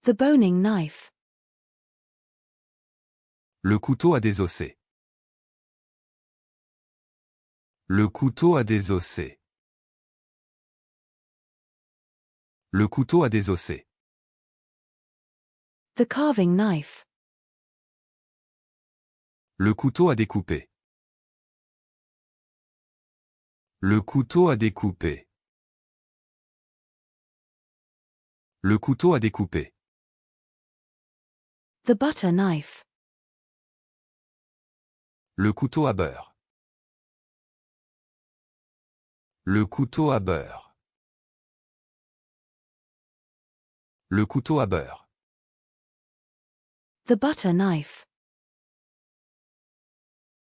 The boning knife. Le couteau à désosser. Le couteau à désosser. Le couteau à désosser. The carving knife. Le couteau à découper. Le couteau à découper. Le couteau à découper. The butter knife. Le couteau à beurre. Le couteau à beurre. Le couteau à beurre. The butter knife.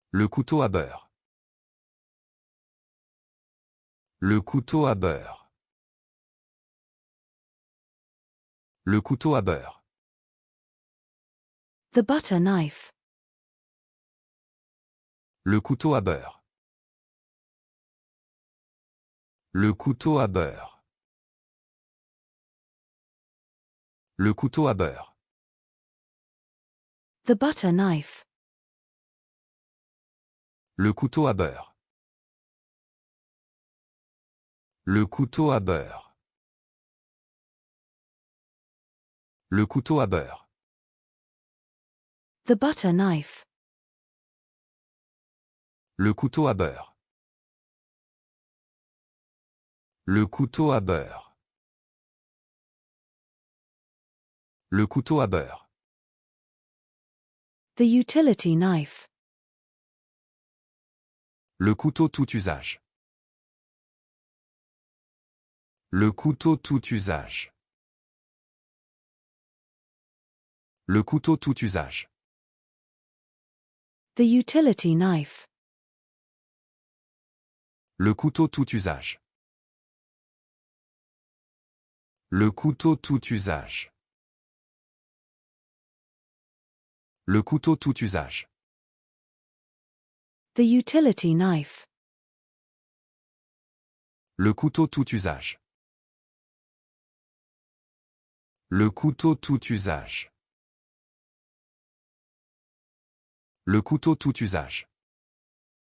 Le couteau à beurre. Le couteau à beurre. Le couteau à beurre. The butter knife. Le couteau à beurre. Le couteau à beurre. Le couteau à beurre. The butter knife. Le couteau à beurre. Le couteau à beurre. Le couteau à beurre. The butter knife. Le couteau à beurre. Le couteau à beurre. Le couteau à beurre. The utility knife. Le couteau tout usage. Le couteau tout usage. Le couteau tout usage. The utility knife. Le couteau tout usage. Le couteau tout usage. Le couteau tout usage. The utility knife. Le couteau tout usage. Le couteau tout usage. Le couteau tout usage.